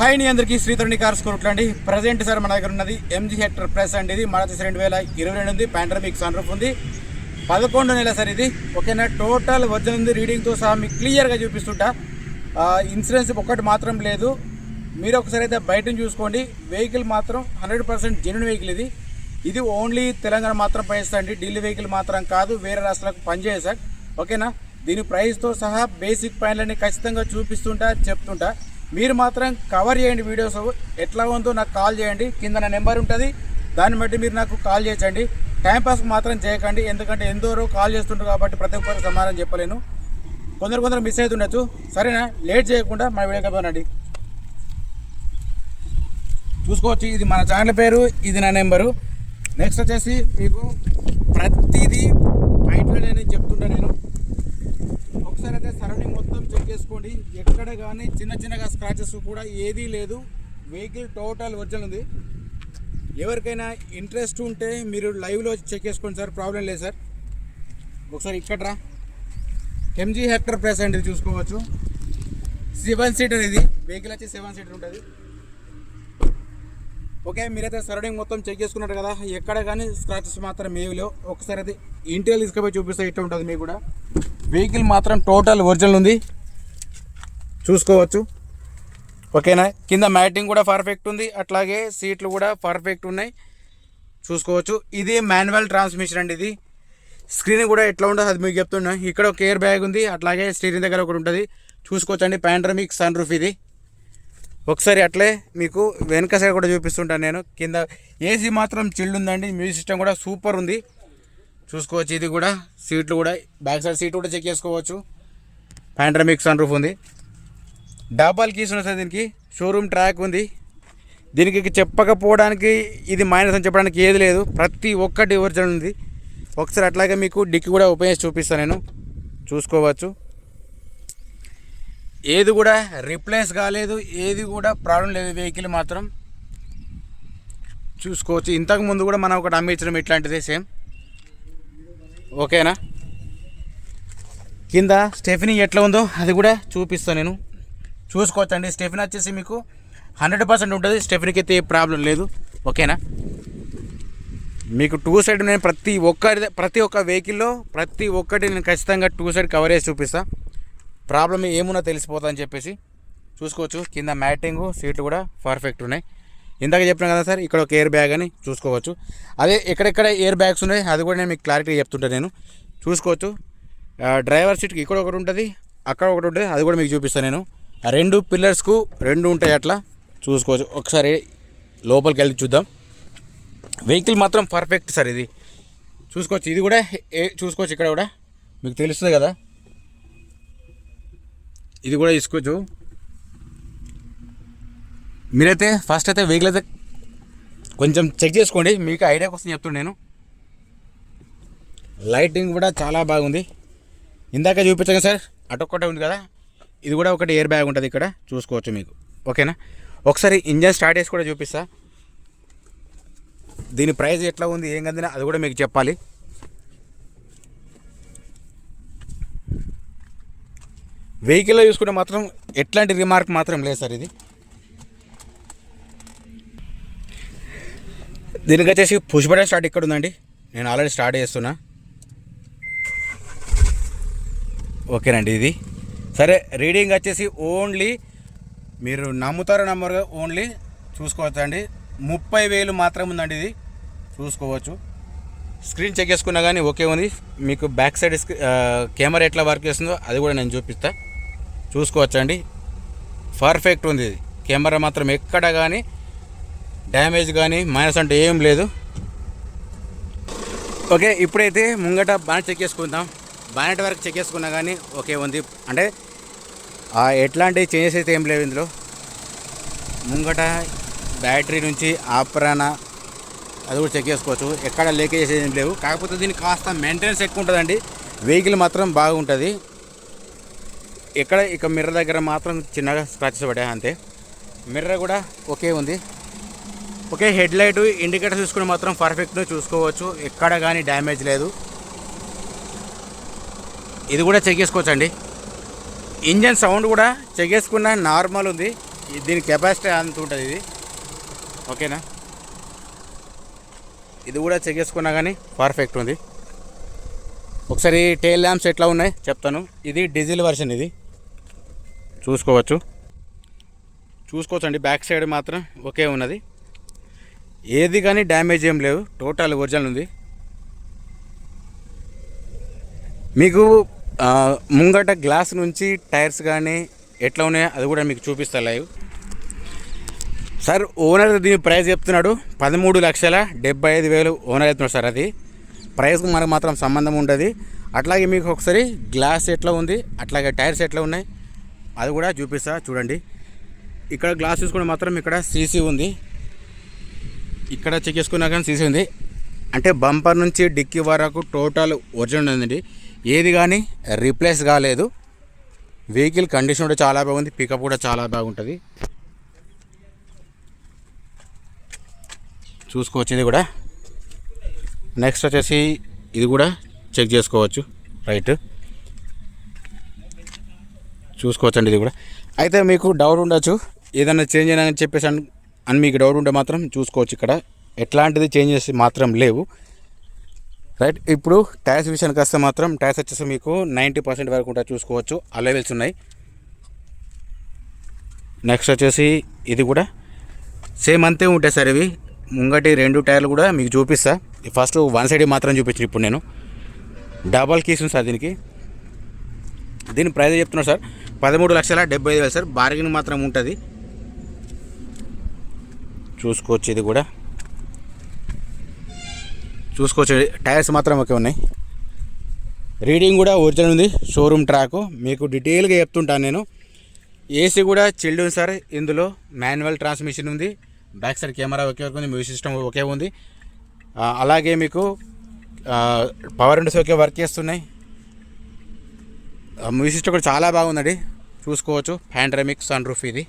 Hi నీ అందరికీ శ్రీధరుని cars కొనుక్కోండి. ప్రజెంట్ సార్ మన దగ్గర ఉన్నది ఎంజీ హెక్టర్ ప్రెస్ అండి. ఇది మన 2022 ఉంది. పాండ్రమిక్ సన్ రూఫ్ ఉంది. 11 నెల సార్ ఇది. ఓకేనా, టోటల్ ఒరిజినల్ ఉంది. రీడింగ్తో సహా మీకు క్లియర్గా చూపిస్తుంటా. ఇన్సూరెన్స్ ఒక్కటి మాత్రం లేదు. మీరు ఒకసారి అయితే బయటను చూసుకోండి. వెహికల్ మాత్రం 100% జెన్యూన్ వెహికల్ ఇది. ఇది ఓన్లీ తెలంగాణ మాత్రం పనిచేస్తుంది. ఢిల్లీ వెహికల్ మాత్రం కాదు, వేరే రాష్ట్రాలకు పనిచేయదు సార్. ఓకేనా, దీని ప్రైస్తో సహా బేసిక్ పాయింట్లన్నీ ఖచ్చితంగా చూపిస్తుంటా, చెప్తుంటా. మీరు మాత్రం కవర్ చేయండి. వీడియోస్ ఎట్లా ఉందో నాకు కాల్ చేయండి. కింద నా నెంబర్ ఉంటుంది, దాన్ని బట్టి మీరు నాకు కాల్ చేయొచ్చండి. టైంపాస్కి మాత్రం చేయకండి, ఎందుకంటే ఎందరో కాల్ చేస్తుంటారు కాబట్టి ప్రతి ఒక్కరికి సమాధానం చెప్పలేను. కొందరు మిస్ అవుతుండొచ్చు. సరేనా, లేట్ చేయకుండా మన వీడియో కలపనండి. చూసుకోవచ్చు, ఇది మన ఛానల్ పేరు, ఇది నా నెంబరు. నెక్స్ట్ వచ్చేసి మీకు ప్రతిదీ పాయింట్లో నేను చెప్తుంటా. నేను ఒకసారి అయితే సరౌండింగ్ మొత్తం చెక్ చేసుకోండి. ఎక్కడ కానీ చిన్నగా స్క్రాచెస్ కూడా ఏదీ లేదు. వెహికల్ టోటల్ ఒరిజినల్ ఉంది. ఎవరికైనా ఇంట్రెస్ట్ ఉంటే మీరు లైవ్లో చెక్ చేసుకోండి సార్, ప్రాబ్లం లేదు సార్. ఒకసారి ఇక్కడ ఎంజీ హెక్టర్ ప్రెస్ అండి, చూసుకోవచ్చు. 7 సీటర్ ఇది. వెహికల్ వచ్చి 7 సీటర్ ఉంటుంది. ఓకే, మీరైతే సరౌండింగ్ మొత్తం చెక్ చేసుకున్నారు కదా. ఎక్కడ కానీ స్క్రాచెస్ మాత్రం ఏవిలో. ఒకసారి అయితే ఇంటీరియర్ తీసుకుపోయి చూపిస్తే ఇట్లా ఉంటుంది. మీకు కూడా వెహికల్ మాత్రం టోటల్ ఒరిజినల్ ఉంది, చూసుకోవచ్చు. ఓకేనా, కింద మ్యాటింగ్ కూడా పర్ఫెక్ట్ ఉంది, అట్లాగే సీట్లు కూడా పర్ఫెక్ట్ ఉన్నాయి, చూసుకోవచ్చు. ఇది మాన్యువల్ ట్రాన్స్మిషన్ అండి. ఇది స్క్రీన్ కూడా ఎట్లా ఉండదు అది మీకు చెప్తున్నా. ఇక్కడ ఒక ఎయిర్ బ్యాగ్ ఉంది, అట్లాగే స్టీరింగ్ దగ్గర ఒకటి ఉంటుంది, చూసుకోవచ్చు అండి. పాండ్రమిక్ సన్ రూఫ్ ఇది. ఒకసారి అట్లే మీకు వెనక సైడ్ కూడా చూపిస్తుంటాను నేను. కింద ఏసీ మాత్రం చిల్డ్ ఉందండి. మ్యూజిక్ సిస్టమ్ కూడా సూపర్ ఉంది, చూసుకోవచ్చు. ఇది కూడా సీట్లు కూడా బ్యాక్ సైడ్ సీట్ కూడా చెక్ చేసుకోవచ్చు. పాండ్రమిక్ సన్ రూఫ్ ఉంది. డబల్ కీస్ ఉన్నాయి సార్ దీనికి. షోరూమ్ ట్రాక్ ఉంది. దీనికి చెప్పకపోవడానికి ఇది మైనస్ అని చెప్పడానికి ఏది లేదు. ప్రతి ఒక్కటి ఒరిజినల్ ఉంది. ఒకసారి అట్లాగే మీకు డిక్కి కూడా ఓపెన్ చేసి చూపిస్తాను నేను, చూసుకోవచ్చు. ఏది కూడా రిప్లేస్ కాలేదు, ఏది కూడా ప్రాబ్లం లేదు. వెహికల్ మాత్రం చూసుకోవచ్చు. ఇంతకు ముందు కూడా మనం ఒకటి అమ్మించడం ఇట్లాంటిదే సేమ్. ఓకేనా, కింద స్టెఫినీ ఎట్లా ఉందో అది కూడా చూపిస్తాను నేను, చూసుకోవచ్చు అండి. స్టెఫినీ వచ్చేసి మీకు 100% ఉంటుంది. స్టెఫినీకి అయితే ఏ ప్రాబ్లం లేదు. ఓకేనా, మీకు 2 సైడ్ నేను ప్రతి ఒక్క వెహికల్లో ప్రతి ఒక్కటి నేను ఖచ్చితంగా 2 సైడ్ కవర్ చేసి చూపిస్తాను. ప్రాబ్లం ఏమున్నా తెలిసిపోతా అని చెప్పేసి చూసుకోవచ్చు. కింద మ్యాటింగ్ సీట్లు కూడా పర్ఫెక్ట్ ఉన్నాయి. ఇందాక చెప్పినా కదా సార్, ఇక్కడ ఒక ఎయిర్ బ్యాగ్ అని చూసుకోవచ్చు. అదే ఎక్కడెక్కడ ఎయిర్ బ్యాగ్స్ ఉన్నాయి అది కూడా నేను మీకు క్లారిటీ చెప్తుంటాను నేను, చూసుకోవచ్చు. డ్రైవర్ సీట్కి ఇక్కడ ఒకటి ఉంటుంది, అక్కడ ఒకటి ఉంటుంది, అది కూడా మీకు చూపిస్తాను నేను. 2 పిల్లర్స్కు 2 ఉంటాయి అట్లా, చూసుకోవచ్చు. ఒకసారి లోపలికి వెళ్ళి చూద్దాం. వెహికల్ మాత్రం పర్ఫెక్ట్ సార్ ఇది, చూసుకోవచ్చు. ఇది కూడా చూసుకోవచ్చు, ఇక్కడ కూడా మీకు తెలుస్తుంది కదా. ఇది కూడా తీసుకోవచ్చు. మీరైతే ఫస్ట్ అయితే వెహికల్ అయితే కొంచెం చెక్ చేసుకోండి, మీకు ఐడియా కోసం చెప్తుండే నేను. లైటింగ్ కూడా చాలా బాగుంది. ఇందాక చూపించాను సార్, అటొక్కటే ఉంది కదా, ఇది కూడా ఒకటి ఎయిర్ బ్యాగ్ ఉంటుంది ఇక్కడ, చూసుకోవచ్చు మీకు. ఓకేనా, ఒకసారి ఇంజన్ స్టార్ట్ చేసి కూడా చూపిస్తా. దీని ప్రైస్ ఎట్లా ఉంది ఏం కదినా అది కూడా మీకు చెప్పాలి. వెహికల్లో చూసుకుంటే మాత్రం ఎట్లాంటి రిమార్క్ మాత్రం లేదు సార్. ఇది దీనికి వచ్చేసి పుష్ బటన్ స్టార్ట్ ఇక్కడ ఉందండి, నేను ఆల్రెడీ స్టార్ట్ చేస్తున్నా. ఓకేనండి, ఇది సరే. రీడింగ్ వచ్చేసి ఓన్లీ మీరు నమ్ముతారో నమ్మరు, ఓన్లీ చూసుకోవచ్చు అండి 30,000 మాత్రం ఉందండి. ఇది చూసుకోవచ్చు. స్క్రీన్ చెక్ చేసుకున్నా కానీ ఓకే ఉంది. మీకు బ్యాక్ సైడ్ కెమెరా ఎట్లా వర్క్ చేస్తుందో అది కూడా నేను చూపిస్తా, చూసుకోవచ్చు అండి. పర్ఫెక్ట్ ఉంది. ఇది కెమెరా మాత్రం ఎక్కడ కానీ డ్యామేజ్ కానీ మైనస్ అంటే ఏం లేదు. ఓకే, ఇప్పుడైతే ముంగట బానెట్ చెక్ చేసుకుందాం. బానెట్ వరకు చెక్ చేసుకున్నా కానీ ఓకే ఉంది, అంటే ఎట్లాంటి చేంజెస్ అయితే ఏం లేవు ఇందులో. ముంగట బ్యాటరీ నుంచి ఆపరాన అది కూడా చెక్ చేసుకోవచ్చు. ఎక్కడ లీకేజ్ ఏం లేవు. కాకపోతే దీనికి కాస్త మెయింటెనెన్స్ ఎక్కువ ఉంటుందండి. వెహికల్ మాత్రం బాగుంటుంది. ఇక మిర్రర్ దగ్గర మాత్రం చిన్నగా స్క్రాచెస్ పడ్డాయి అంతే. మిర్రర్ కూడా ఓకే ఉంది. ఓకే, హెడ్ లైట్ ఇండికేటర్ చూసుకుని మాత్రం పర్ఫెక్ట్ చూసుకోవచ్చు, ఎక్కడ కానీ డ్యామేజ్ లేదు. ఇది కూడా చెక్ చేసుకోవచ్చు అండి. ఇంజన్ సౌండ్ కూడా చెక్ చేసుకున్న నార్మల్ ఉంది, దీని కెపాసిటీ అంత ఉంటుంది ఇది, ఓకేనా. ఇది కూడా చెక్ చేసుకున్నా కానీ పర్ఫెక్ట్ ఉంది. ఒకసారి టైల్ ల్యాంప్స్ ఎట్లా ఉన్నాయి చెప్తాను. ఇది డీజిల్ వర్షన్, ఇది చూసుకోవచ్చండి. బ్యాక్ సైడ్ మాత్రం ఒకే ఉన్నది, ఏది కానీ డ్యామేజ్ ఏం లేవు, టోటల్ ఒరిజినల్ ఉంది. మీకు ముంగట గ్లాస్ నుంచి టైర్స్ కానీ ఎట్లా ఉన్నాయో అది కూడా మీకు చూపిస్తా లైవ్. సార్ ఓనర్ దీని ప్రైస్ చెప్తున్నాడు 13,75,000 ఓనర్ చెప్తున్నాడు సార్. అది ప్రైస్కి మనకు మాత్రం సంబంధం ఉండదు. అట్లాగే మీకు ఒకసారి గ్లాస్ ఎట్లా ఉంది, అట్లాగే టైర్స్ ఎట్లా ఉన్నాయి అది కూడా చూపిస్తా చూడండి. ఇక్కడ గ్లాస్ చూసుకుంటే మాత్రం ఇక్కడ సీసీ ఉంది, ఇక్కడ చెక్ చేసుకున్నా కానీ సీసీ ఉంది. అంటే బంపర్ నుంచి డిక్కీ వరకు టోటల్ ఒరిజినల్ ఉందండి, ఏది కానీ రీప్లేస్ కాలేదు. వెహికల్ కండిషన్ కూడా చాలా బాగుంది, పికప్ కూడా చాలా బాగుంటుంది. చూసుకోవచ్చు. ఇది కూడా నెక్స్ట్ వచ్చేసి ఇది కూడా చెక్ చేసుకోవచ్చు, రైట్ చూసుకోవచ్చండి. ఇది కూడా అయితే మీకు డౌట్ ఉండొచ్చు ఏదైనా చేంజ్ అయినా అని చెప్పేసి అని మీకు డౌట్ ఉంటే మాత్రం చూసుకోవచ్చు. ఇక్కడ ఎట్లాంటిది చేంజెస్ మాత్రం లేవు, రైట్. ఇప్పుడు టైర్స్ విషయానికి వస్తే మాత్రం టైర్స్ వచ్చేసి మీకు 90% వరకు ఉంటాయి, చూసుకోవచ్చు. అలెవెల్స్ ఉన్నాయి. నెక్స్ట్ వచ్చేసి ఇది కూడా సేమ్ అంతే ఉంటాయి సార్. ఇవి ముంగటి 2 టైర్లు కూడా మీకు చూపిస్తా. ఫస్ట్ వన్ సైడ్ మాత్రం చూపించాను. ఇప్పుడు నేను డబల్ కీస్ ఉంది సార్ దీనికి. దీని ప్రైస్ చెప్తున్నారు సార్ 13,75,000 సార్. బార్గెన్ మాత్రం ఉంటుంది, చూసుకోవచ్చు. ఇది కూడా చూసుకోవచ్చు. టైర్స్ మాత్రం ఒకే ఉన్నాయి, రీడింగ్ కూడా ఒరిజినల్ ఉంది, షోరూమ్ ట్రాక్. మీకు డీటెయిల్గా చెప్తుంటాను నేను. ఏసీ కూడా చిల్డ్ ఉంది సార్. ఇందులో మాన్యువల్ ట్రాన్స్మిషన్ ఉంది, బ్యాక్ సైడ్ కెమెరా ఒకే ఉంది, మ్యూజిక్ సిస్టమ్ ఒకే ఉంది. అలాగే మీకు పవర్ విండోస్ ఒకే వర్క్ చేస్తున్నాయి. మ్యూజిక్ సిస్టమ్ కూడా చాలా బాగుందండి, చూసుకోవచ్చు. పాండరమిక్ సన్ రూఫ్ ఇది.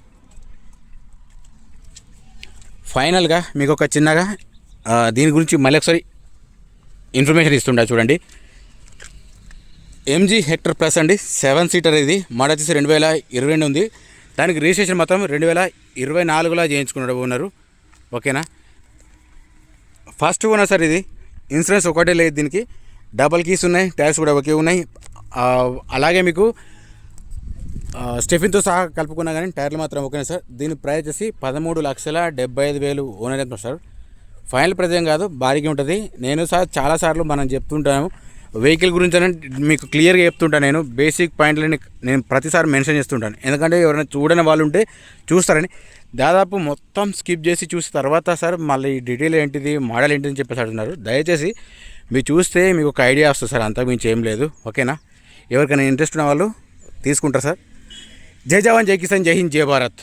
ఫైనల్గా మీకు ఒక చిన్నగా దీని గురించి మళ్ళీ ఒకసారి ఇన్ఫర్మేషన్ ఇస్తుంటా చూడండి. ఎంజీ హెక్టర్ ప్లస్ అండి, 7 సీటర్. ఇది మోడల్ వచ్చేసి 2022 ఉంది. దానికి రిజిస్ట్రేషన్ మొత్తం 2024లో చేయించుకున్నాడు ఓనరు, ఓకేనా. First owner sir. ఇది ఇన్సూరెన్స్ ఒకటే లేదు దీనికి, డబల్ కీస్ ఉన్నాయి, టైర్స్ కూడా ఒకే ఉన్నాయి. అలాగే మీకు స్టెఫిన్తో సహా కలుపుకున్నా కానీ టైర్లు మాత్రం ఓకేనా సార్. దీని ప్రైస్ వచ్చేసి 13,75,000 ఓనర్ చెప్తున్నారు సార్. ఫైనల్ ప్రైస్ ఏం కాదు, భారీగా ఉంటుంది. నేను సార్ చాలాసార్లు మనం చెప్తుంటాను వెహికల్ గురించి మీకు క్లియర్గా చెప్తుంటాను. నేను బేసిక్ పాయింట్లని నేను ప్రతిసారి మెన్షన్ చేస్తుంటాను, ఎందుకంటే ఎవరైనా చూడని వాళ్ళు ఉంటే చూస్తారని. దాదాపు మొత్తం స్కిప్ చేసి చూసిన తర్వాత సార్ మళ్ళీ డీటెయిల్ ఏంటిది, మోడల్ ఏంటిది అని చెప్పేసి అడుగుతున్నారు. దయచేసి మీరు చూస్తే మీకు ఒక ఐడియా వస్తుంది సార్, అంతా మించి ఏం లేదు, ఓకేనా. ఎవరికైనా ఇంట్రెస్ట్ ఉన్న వాళ్ళు తీసుకుంటారు సార్. జై జవాన్, జై కిసాన్, జై హింద్, జై భారత్.